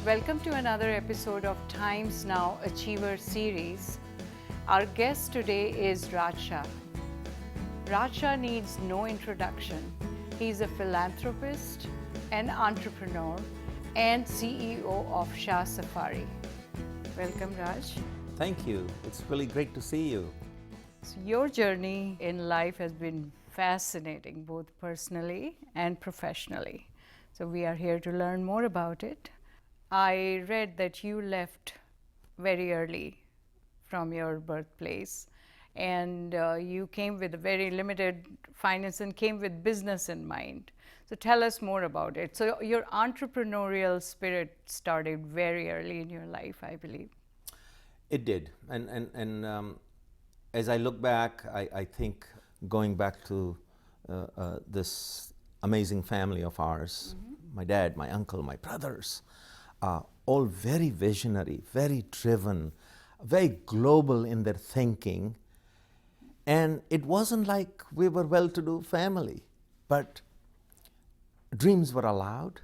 Welcome to another episode of Times Now Achiever series. Our guest today is Raj. Raj needs no introduction. He's a philanthropist, an entrepreneur, and CEO of Shah Safari. Welcome, Raj. Thank you. It's really great to see you. So your journey in life has been fascinating, both personally and professionally. So we are here to learn more about it. I read that you left very early from your birthplace, and you came with a very limited finance and came with business in mind. So tell us more about it. So your entrepreneurial spirit started very early in your life, I believe. It did. And as I look back, I think going back to this amazing family of ours, my dad, my uncle, my brothers, all very visionary, very driven, very global in their thinking. And it wasn't like we were well-to-do family, but dreams were allowed.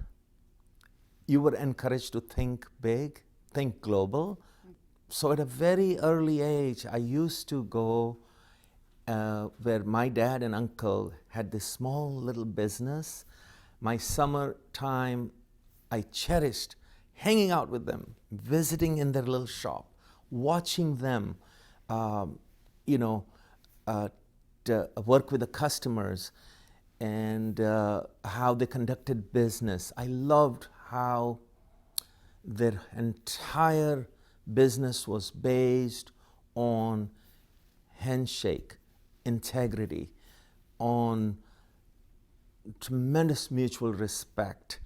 You were encouraged to think big, think global. So at a very early age, I used to go where my dad and uncle had this small little business. My summer time, I cherished hanging out with them, visiting in their little shop, watching them, to work with the customers and how they conducted business. I loved how their entire business was based on handshake, integrity, on tremendous mutual respect.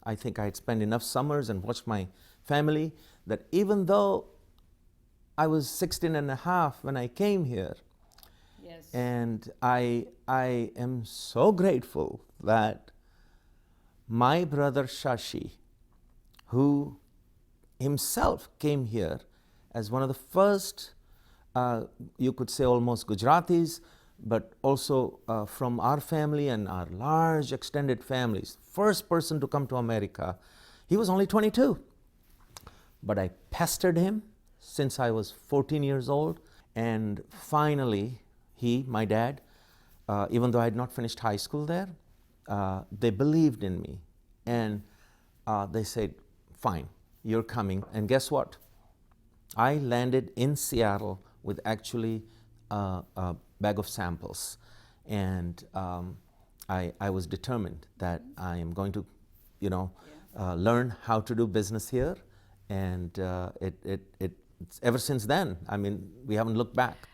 I think I had spent enough summers and watched my family that even though I was 16 and a half when I came here, Yes. and I am so grateful that my brother Shashi, who himself came here as one of the first, you could say almost Gujaratis, but also from our family and our large extended families. First person to come to America, he was only 22. But I pestered him since I was 14 years old. And finally, he, my dad, even though I had not finished high school there, they believed in me. And they said, fine, you're coming. And guess what? I landed in Seattle with actually a bag of samples. And I was determined that I am going to, learn how to do business here. And it's ever since then, I mean, we haven't looked back.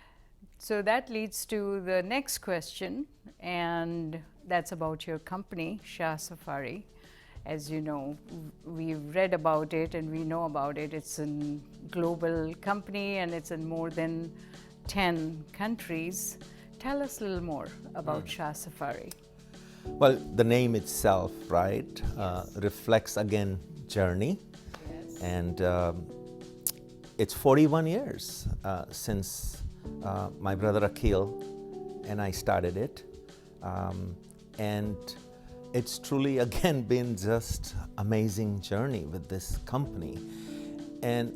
So that leads to the next question, and that's about your company, Shah Safari. As you know, we've read about it and we know about it. It's a global company and it's in more than 10 countries. Tell us a little more about Shah Safari. Well, the name itself, right, reflects again journey. Yes. And it's 41 years since my brother Akhil and I started it. And it's truly again been just amazing journey with this company. And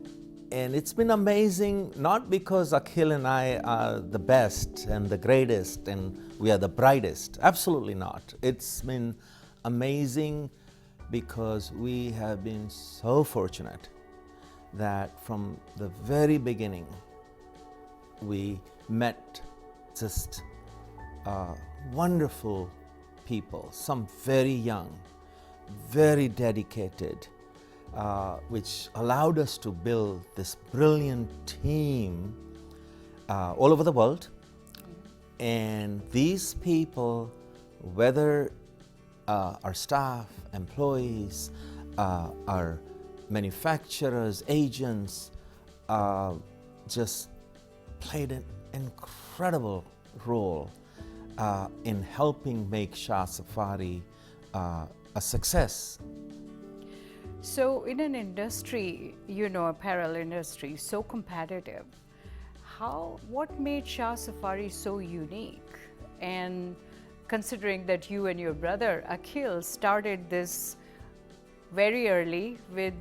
it's been amazing not because Akhil and I are the best and the greatest and we are the brightest. Absolutely not. It's been amazing because we have been so fortunate that from the very beginning we met just wonderful people, some very young, very dedicated, which allowed us to build this brilliant team all over the world. And these people, whether our staff, employees, our manufacturers, agents, just played an incredible role in helping make Shah Safari a success. So in an industry, apparel industry, so competitive, what made Shah Safari so unique? And considering that you and your brother Akhil started this very early with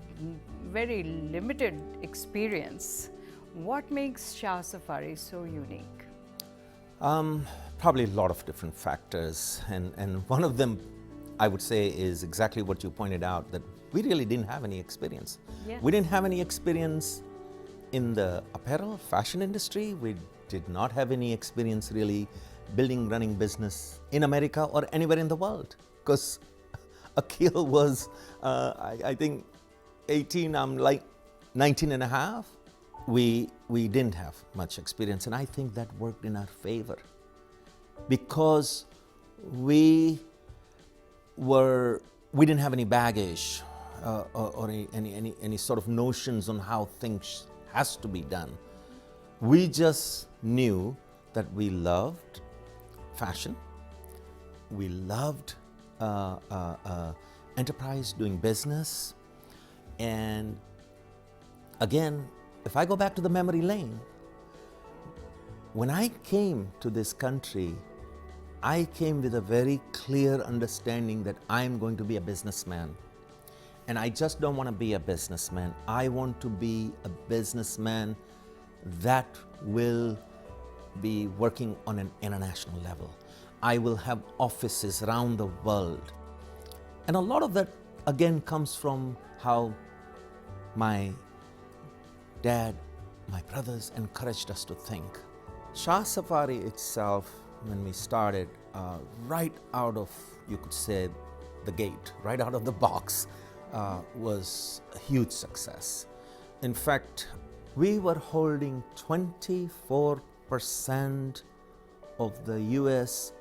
very limited experience, what makes Shah Safari so unique? Probably a lot of different factors, and one of them I would say is exactly what you pointed out, that we really didn't have any experience. Yes. We didn't have any experience in the apparel fashion industry. We did not have any experience really running business in America or anywhere in the world, because Akhil was, I think, 18, I'm like 19 and a half. We didn't have much experience, and I think that worked in our favor, because we didn't have any baggage or any sort of notions on how things has to be done. We just knew that we loved fashion, we loved enterprise, doing business. And again, if I go back to the memory lane, when I came to this country, I came with a very clear understanding that I'm going to be a businessman. And I just don't want to be a businessman. I want to be a businessman that will be working on an international level. I will have offices around the world. And a lot of that, again, comes from how my dad, my brothers encouraged us to think. Shah Safari itself, when we started, right out of, you could say, the gate, right out of the box, was a huge success. In fact, we were holding 24% of the US,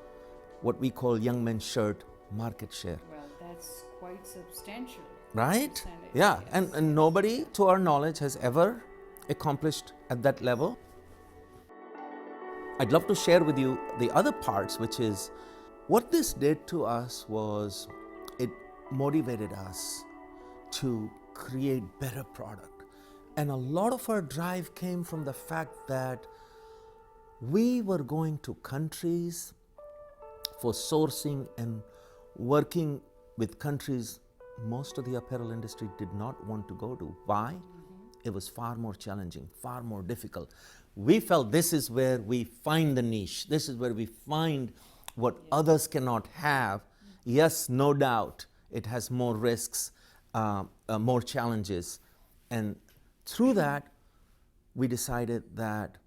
what we call young men's shirt market share. Well, that's quite substantial. Right? Percentage, Yeah, yes. and nobody, to our knowledge, has ever accomplished at that level. I'd love to share with you the other parts, which is what this did to us was it motivated us to create better product. And a lot of our drive came from the fact that we were going to countries for sourcing and working with countries most of the apparel industry did not want to go to. Why? It was far more challenging, far more difficult. We felt this is where we find the niche. This is where we find what others cannot have. Yes, no doubt, it has more risks, more challenges. And through that, we decided that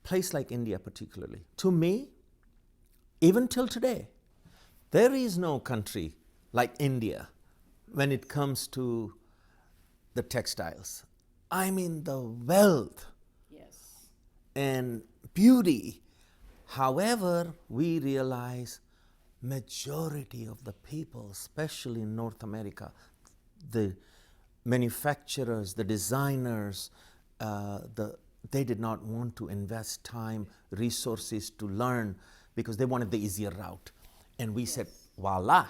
place like India particularly, to me, even till today, there is no country like India when it comes to the textiles. I mean, the wealth Yes. and beauty. However, we realize majority of the people, especially in North America, the manufacturers, the designers, they did not want to invest time, resources to learn because they wanted the easier route. And we said, voila.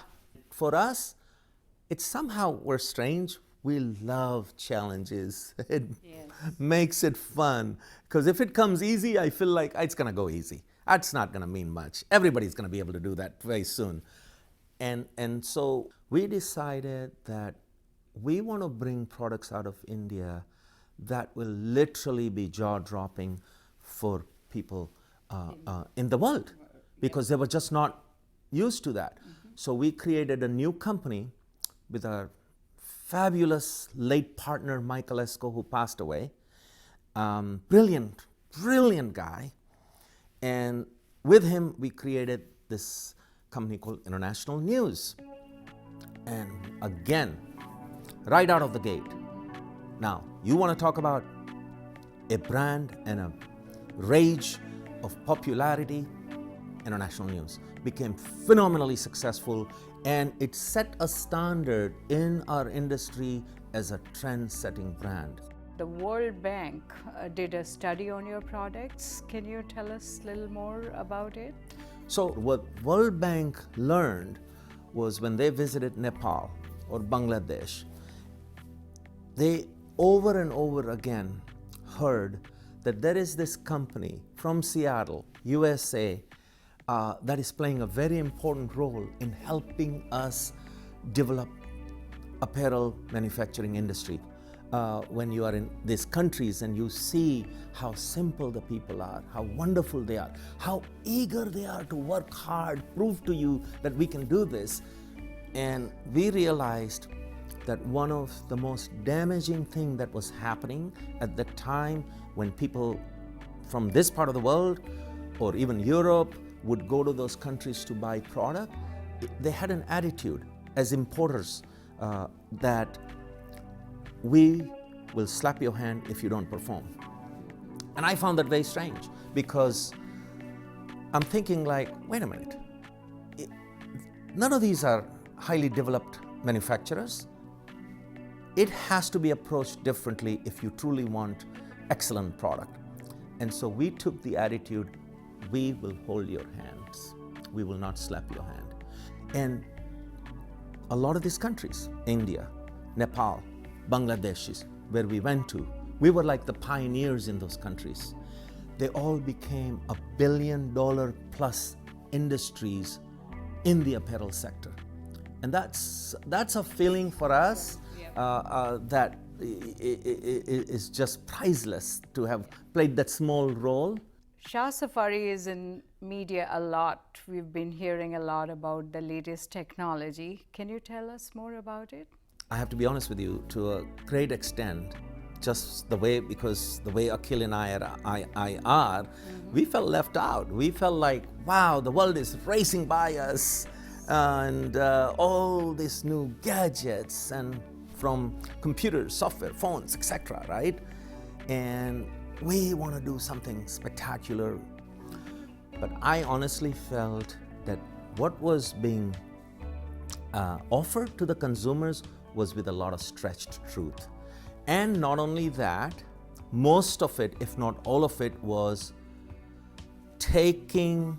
For us, it's somehow, we're strange. We love challenges. It makes it fun. Because if it comes easy, I feel like it's going to go easy. That's not going to mean much. Everybody's going to be able to do that very soon. And so we decided that we want to bring products out of India that will literally be jaw-dropping for people in the world, because they were just not used to that. So we created a new company with our fabulous late partner, Michael Esco, who passed away. Brilliant, brilliant guy. And with him, we created this company called International News. And again, right out of the gate. Now, you want to talk about a brand and a rage of popularity? International News became phenomenally successful And it set a standard in our industry as a trend-setting brand. The World Bank did a study on your products. Can you tell us a little more about it? So what World Bank learned was when they visited Nepal or Bangladesh, they over and over again heard that there is this company from Seattle, USA, that is playing a very important role in helping us develop apparel manufacturing industry. When you are in these countries and you see how simple the people are, how wonderful they are, how eager they are to work hard, prove to you that we can do this. And we realized that one of the most damaging thing that was happening at the time when people from this part of the world or even Europe would go to those countries to buy product, they had an attitude as importers that we will slap your hand if you don't perform. And I found that very strange because I'm thinking like, wait a minute, none of these are highly developed manufacturers. It has to be approached differently if you truly want excellent product. And so we took the attitude, we will hold your hands. We will not slap your hand. And a lot of these countries, India, Nepal, Bangladesh, where we went to, we were like the pioneers in those countries. They all became $1 billion plus industries in the apparel sector. And that's a feeling for us that is just priceless to have played that small role. Shah Safari is in media a lot. We've been hearing a lot about the latest technology. Can you tell us more about it? I have to be honest with you, to a great extent, just the way, because the way Akhil and I are, we felt left out. We felt like, wow, the world is racing by us, and all these new gadgets, and from computers, software, phones, etc., right? And we want to do something spectacular. But I honestly felt that what was being offered to the consumers was with a lot of stretched truth. And not only that, most of it, if not all of it, was taking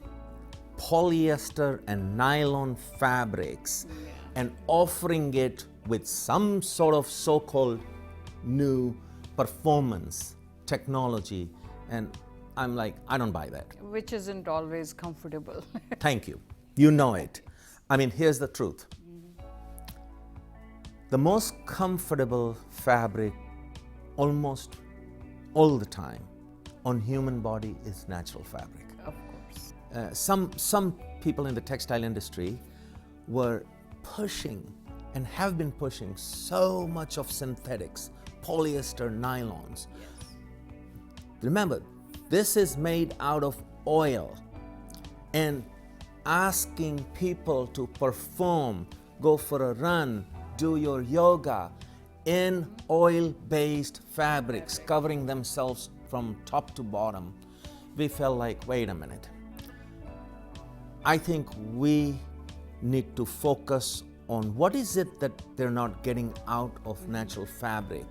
polyester and nylon fabrics and offering it with some sort of so-called new performance technology. And I'm like, I don't buy that. Which isn't always comfortable. Thank you. You know it. I mean, here's the truth. The most comfortable fabric almost all the time on human body is natural fabric. Of course. Some people in the textile industry were pushing and have been pushing so much of synthetics, polyester, nylons. Yes. Remember, this is made out of oil, and asking people to perform, go for a run, do your yoga in oil-based fabrics, covering themselves from top to bottom. We felt like, wait a minute. I think we need to focus on what is it that they're not getting out of natural fabric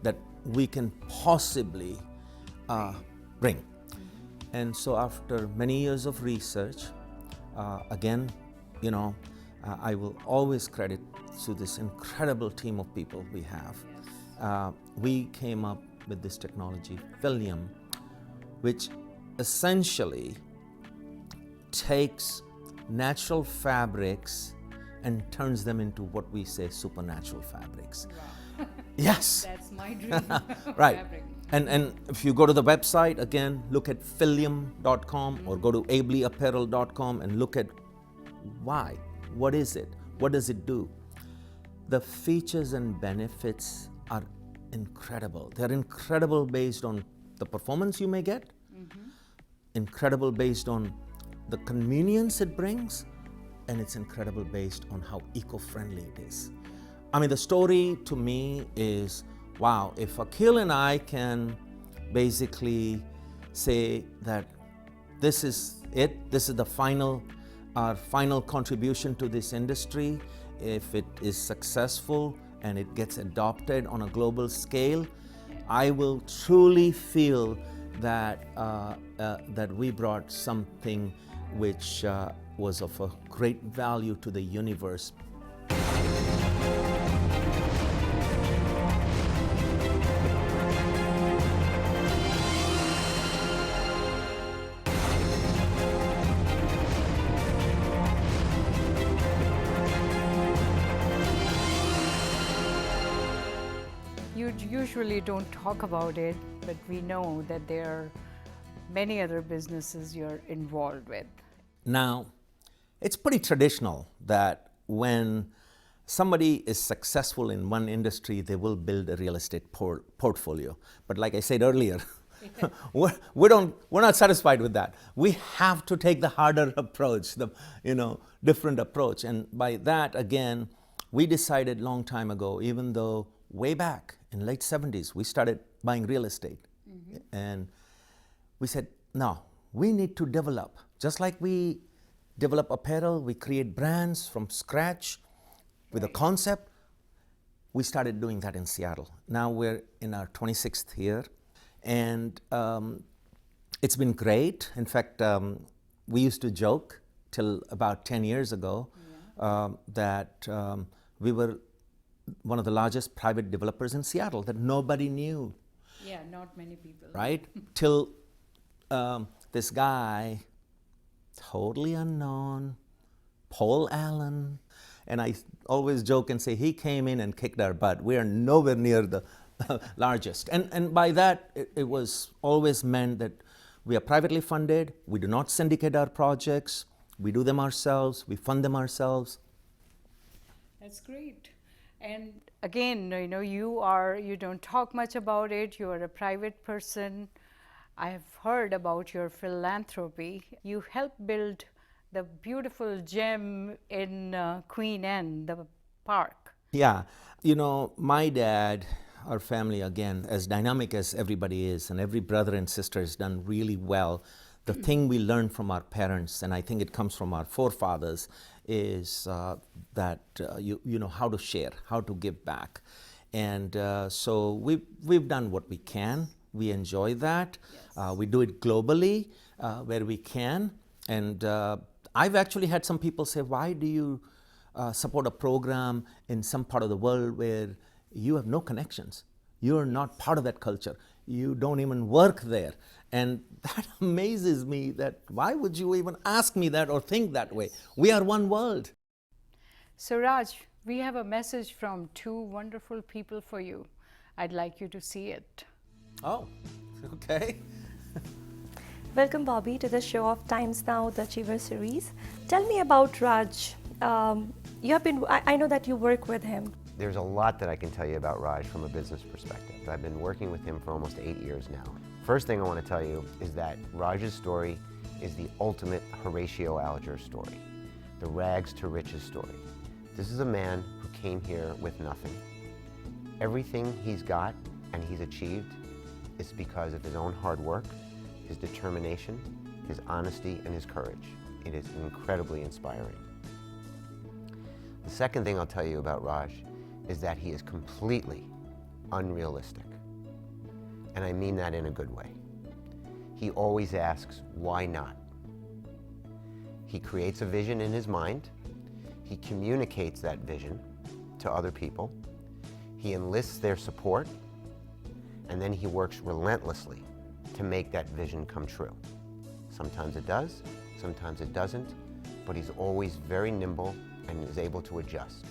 that we can possibly bring. And so after many years of research, again, you know, I will always credit to this incredible team of people we have. We came up with this technology, Fillium, which essentially takes natural fabrics and turns them into what we say supernatural fabrics. Wow. Yes. That's my dream. Right. Fabric. And if you go to the website, again, look at fillium.com or go to ablyapparel.com and look at why. What is it? What does it do? The features and benefits are incredible. They're incredible based on the performance you may get, incredible based on the convenience it brings, and it's incredible based on how eco-friendly it is. I mean, the story to me is, wow, if Akhil and I can basically say that this is it, this is the final our final contribution to this industry, if it is successful and it gets adopted on a global scale, I will truly feel that that we brought something which was of a great value to the universe. You usually don't talk about it, but we know that there are many other businesses you're involved with. Now, it's pretty traditional that when somebody is successful in one industry, they will build a real estate portfolio. But like I said earlier, we're not satisfied with that. We have to take the harder approach, the different approach. And by that, again, we decided long time ago, even though way back in late 70s, we started buying real estate. And we said, no, we need to develop. Just like we develop apparel, we create brands from scratch with a concept. We started doing that in Seattle. Now we're in our 26th year, and it's been great. In fact, we used to joke till about 10 years ago that we were one of the largest private developers in Seattle that nobody knew. Yeah, not many people. Right? Till this guy, totally unknown, Paul Allen, and I always joke and say he came in and kicked our butt. We are nowhere near the largest. And by that, it was always meant that we are privately funded, we do not syndicate our projects, we do them ourselves, we fund them ourselves. That's great. And again, you don't talk much about it, you are a private person. I have heard about your philanthropy. You helped build the beautiful gem in Queen Anne, the park. Yeah, my dad, our family, again, as dynamic as everybody is, and every brother and sister has done really well. The thing we learned from our parents, and I think it comes from our forefathers, is that you know how to share, how to give back. And so we've done what we can. We enjoy that. Yes. We do it globally where we can. And I've actually had some people say, why do you support a program in some part of the world where you have no connections? You're not part of that culture. You don't even work there. And that amazes me, that why would you even ask me that or think that way? We are one world. So Raj, we have a message from two wonderful people for you. I'd like you to see it. Oh, okay. Welcome, Bobby, to the show of Times Now, the Achiever series. Tell me about Raj. I know that you work with him. There's a lot that I can tell you about Raj from a business perspective. I've been working with him for almost 8 years now. First thing I want to tell you is that Raj's story is the ultimate Horatio Alger story, the rags to riches story. This is a man who came here with nothing. Everything he's got and he's achieved is because of his own hard work, his determination, his honesty, and his courage. It is incredibly inspiring. The second thing I'll tell you about Raj is that he is completely unrealistic. And I mean that in a good way. He always asks, why not? He creates a vision in his mind. He communicates that vision to other people. He enlists their support, and then he works relentlessly to make that vision come true. Sometimes it does, sometimes it doesn't, but he's always very nimble and is able to adjust.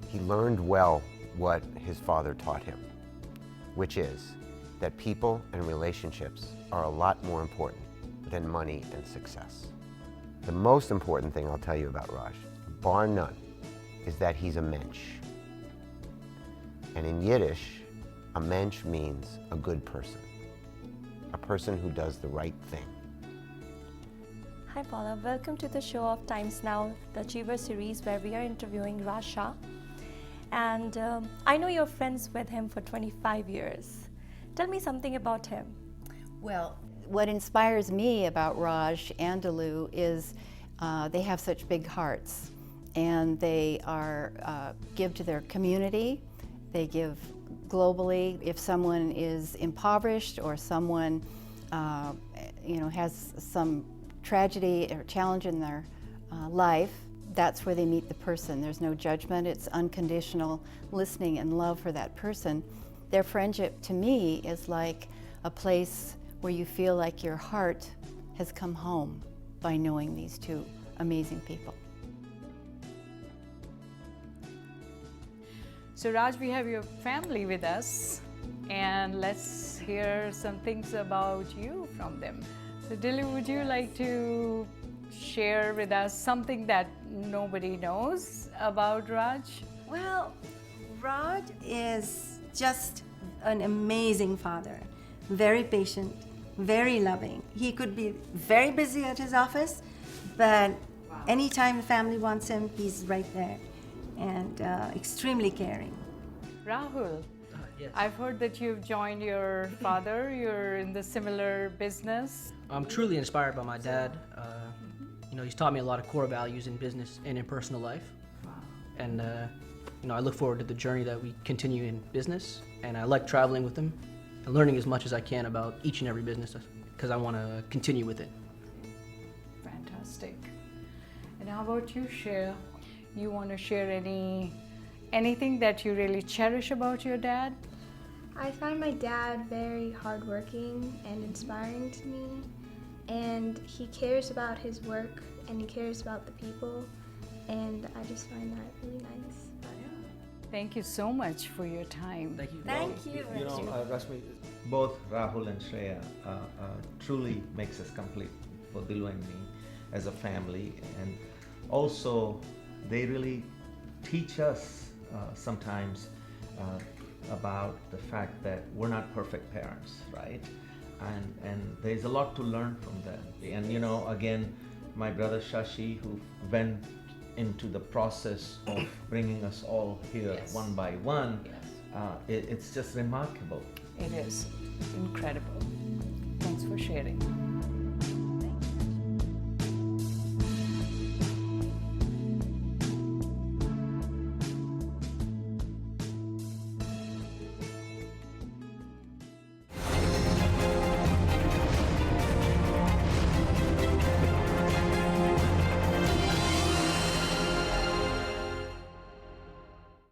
He learned well what his father taught him, which is that people and relationships are a lot more important than money and success. The most important thing I'll tell you about Raj, bar none, is that he's a mensch. And in Yiddish, a mensch means a good person, a person who does the right thing. Hi Paula, welcome to the show of Times Now, the Achiever series, where we are interviewing Raj Shah. And I know you're friends with him for 25 years. Tell me something about him. Well, what inspires me about Raj Andalou is They have such big hearts, and they give to their community. They give globally. If someone is impoverished or someone has some tragedy or challenge in their life, that's where they meet the person. There's no judgment. It's unconditional listening and love for that person. Their friendship to me is like a place where you feel like your heart has come home by knowing these two amazing people. So Raj, we have your family with us, and let's hear some things about you from them. So Dilly, would you like to share with us something that nobody knows about Raj? Well, Raj is just an amazing father, very patient, very loving. He could be very busy at his office, but anytime the family wants him, he's right there, and extremely caring. Rahul, Yes. I've heard that you've joined your father. You're in the similar business. I'm truly inspired by my dad. He's taught me a lot of core values in business and in personal life. And I look forward to the journey that we continue in business. And I like traveling with him and learning as much as I can about each and every business because I want to continue with it. Fantastic. And how about you, Shreya? You want to share anything that you really cherish about your dad? I find my dad very hardworking and inspiring to me, and he cares about his work and he cares about the people, and I just find that really nice about him. Thank you so much for your time. Thank you. Thank you. Rashmee, both Rahul and Shreya truly makes us complete for Dilu and me as a family, and also they really teach us sometimes about the fact that we're not perfect parents, right? And there's a lot to learn from them. And again, my brother Shashi, who went into the process of bringing us all here one by one, it's just remarkable. It is incredible. Thanks for sharing.